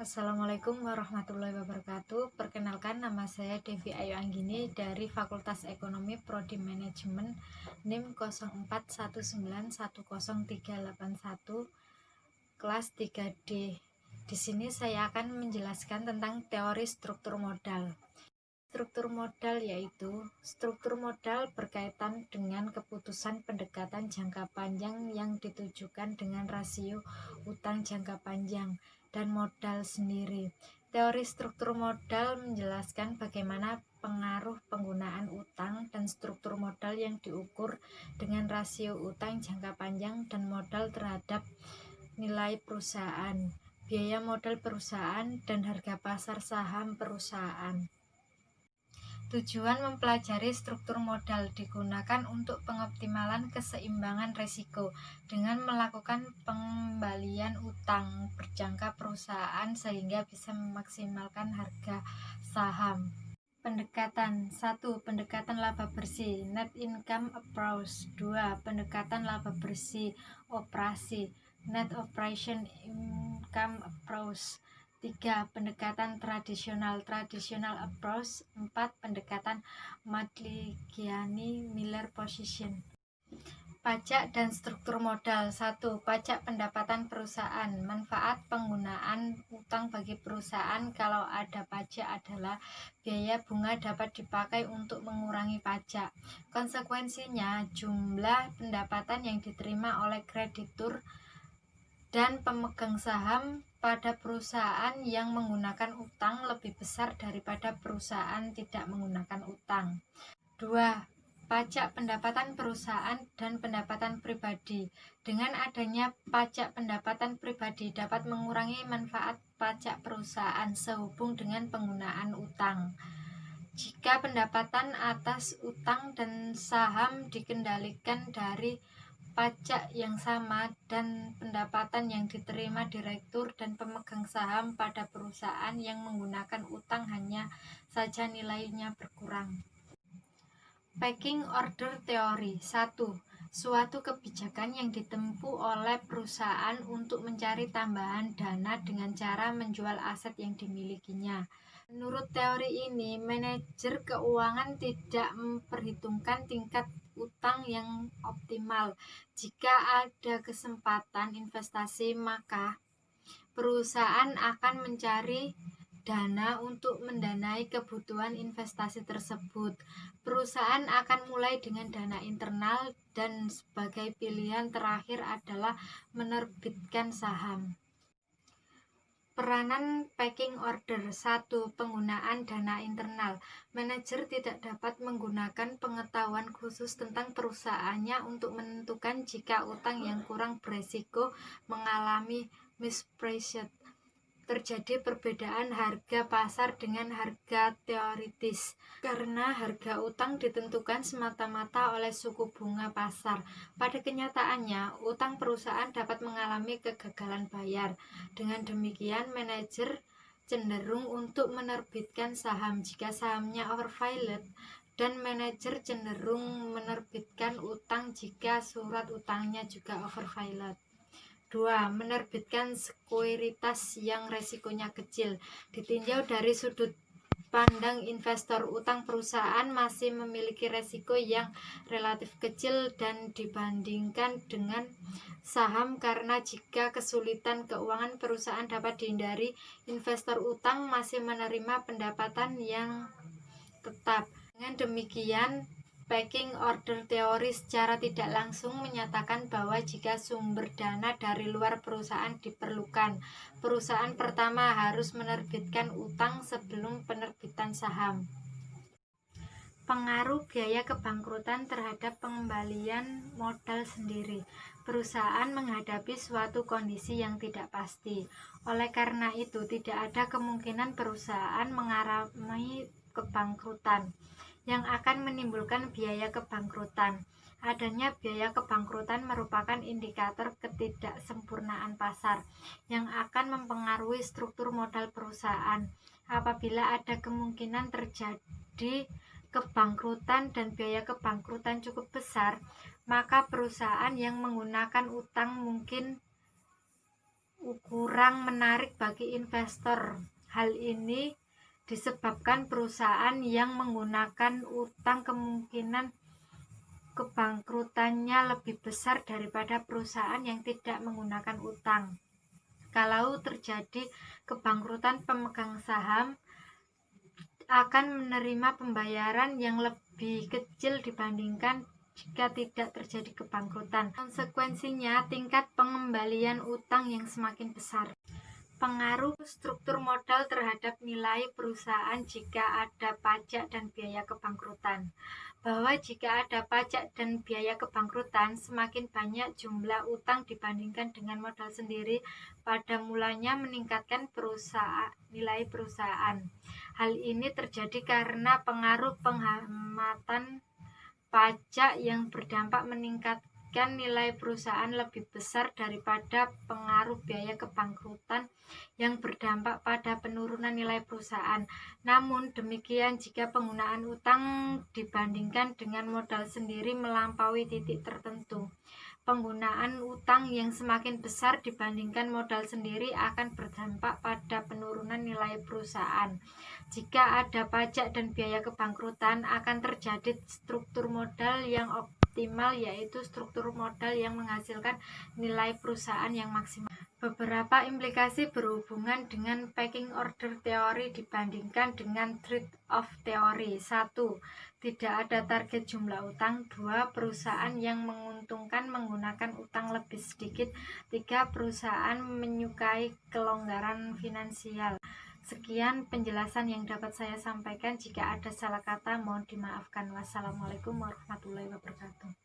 Assalamualaikum warahmatullahi wabarakatuh. Perkenalkan, nama saya Devi Ayu Anggini dari Fakultas Ekonomi Prodi Manajemen NIM 0419103381 kelas 3D. Di sini saya akan menjelaskan tentang teori struktur modal. Struktur modal yaitu struktur modal berkaitan dengan keputusan pendekatan jangka panjang yang ditujukan dengan rasio utang jangka panjang dan modal sendiri. Teori struktur modal menjelaskan bagaimana pengaruh penggunaan utang dan struktur modal yang diukur dengan rasio utang jangka panjang dan modal terhadap nilai perusahaan, biaya modal perusahaan, dan harga pasar saham perusahaan. Tujuan mempelajari struktur modal digunakan untuk pengoptimalan keseimbangan risiko dengan melakukan pengembalian utang berjangka perusahaan sehingga bisa memaksimalkan harga saham. Pendekatan 1. Pendekatan laba bersih net income approach. 2. Pendekatan laba bersih operasi net operation income approach. 3. Pendekatan tradisional approach. 4. Pendekatan Modigliani-Miller position. Pajak dan struktur modal. 1. Pajak pendapatan perusahaan. Manfaat penggunaan utang bagi perusahaan kalau ada pajak adalah biaya bunga dapat dipakai untuk mengurangi pajak. Konsekuensinya, jumlah pendapatan yang diterima oleh kreditur dan pemegang saham pada perusahaan yang menggunakan utang lebih besar daripada perusahaan tidak menggunakan utang. 2. Pajak pendapatan perusahaan dan pendapatan pribadi. Dengan adanya pajak pendapatan pribadi dapat mengurangi manfaat pajak perusahaan sehubung dengan penggunaan utang. Jika pendapatan atas utang dan saham dikendalikan dari pajak yang sama dan pendapatan yang diterima direktur dan pemegang saham pada perusahaan yang menggunakan utang hanya saja nilainya berkurang. Pecking order teori. 1. Suatu kebijakan yang ditempuh oleh perusahaan untuk mencari tambahan dana dengan cara menjual aset yang dimilikinya. Menurut teori ini, manajer keuangan tidak memperhitungkan tingkat utang yang optimal. Jika ada kesempatan investasi, maka perusahaan akan mencari dana untuk mendanai kebutuhan investasi tersebut. Perusahaan akan mulai dengan dana internal dan sebagai pilihan terakhir adalah menerbitkan saham. Peranan pecking order. 1. Penggunaan dana internal. Manajer tidak dapat menggunakan pengetahuan khusus tentang perusahaannya untuk menentukan jika utang yang kurang beresiko mengalami mispriced. Terjadi perbedaan harga pasar dengan harga teoritis karena harga utang ditentukan semata-mata oleh suku bunga pasar. Pada kenyataannya, utang perusahaan dapat mengalami kegagalan bayar. Dengan demikian, manajer cenderung untuk menerbitkan saham jika sahamnya overvalued, dan manajer cenderung menerbitkan utang jika surat utangnya juga overvalued. 2. Menerbitkan sekuritas yang resikonya kecil. Ditinjau dari sudut pandang investor, utang perusahaan masih memiliki resiko yang relatif kecil dan dibandingkan dengan saham karena jika kesulitan keuangan perusahaan dapat dihindari, investor utang masih menerima pendapatan yang tetap. Dengan demikian, pecking order teori secara tidak langsung menyatakan bahwa jika sumber dana dari luar perusahaan diperlukan, perusahaan pertama harus menerbitkan utang sebelum penerbitan saham. Pengaruh biaya kebangkrutan terhadap pengembalian modal sendiri. Perusahaan menghadapi suatu kondisi yang tidak pasti. Oleh karena itu, tidak ada kemungkinan perusahaan mengalami kebangkrutan yang akan menimbulkan biaya kebangkrutan. Adanya biaya kebangkrutan merupakan indikator ketidaksempurnaan pasar yang akan mempengaruhi struktur modal perusahaan. Apabila ada kemungkinan terjadi kebangkrutan dan biaya kebangkrutan cukup besar, maka perusahaan yang menggunakan utang mungkin kurang menarik bagi investor. Hal ini disebabkan perusahaan yang menggunakan utang kemungkinan kebangkrutannya lebih besar daripada perusahaan yang tidak menggunakan utang. Kalau terjadi kebangkrutan, pemegang saham akan menerima pembayaran yang lebih kecil dibandingkan jika tidak terjadi kebangkrutan. Konsekuensinya, tingkat pengembalian utang yang semakin besar. Pengaruh struktur modal terhadap nilai perusahaan jika ada pajak dan biaya kebangkrutan. Bahwa jika ada pajak dan biaya kebangkrutan, semakin banyak jumlah utang dibandingkan dengan modal sendiri, pada mulanya meningkatkan nilai perusahaan. Hal ini terjadi karena pengaruh penghematan pajak yang berdampak meningkatkan nilai perusahaan lebih besar daripada pengaruh biaya kebangkrutan yang berdampak pada penurunan nilai perusahaan. Namun demikian, jika penggunaan utang dibandingkan dengan modal sendiri melampaui titik tertentu, penggunaan utang yang semakin besar dibandingkan modal sendiri akan berdampak pada penurunan nilai perusahaan. Jika ada pajak dan biaya kebangkrutan, akan terjadi struktur modal yang optimal, yaitu struktur modal yang menghasilkan nilai perusahaan yang maksimal. Beberapa implikasi berhubungan dengan pecking order teori dibandingkan dengan trade-off teori. 1. Tidak ada target jumlah utang. 2. Perusahaan yang menguntungkan menggunakan utang lebih sedikit. 3. Perusahaan menyukai kelonggaran finansial. Sekian penjelasan yang dapat saya sampaikan. Jika ada salah kata, mohon dimaafkan. Wassalamualaikum warahmatullahi wabarakatuh.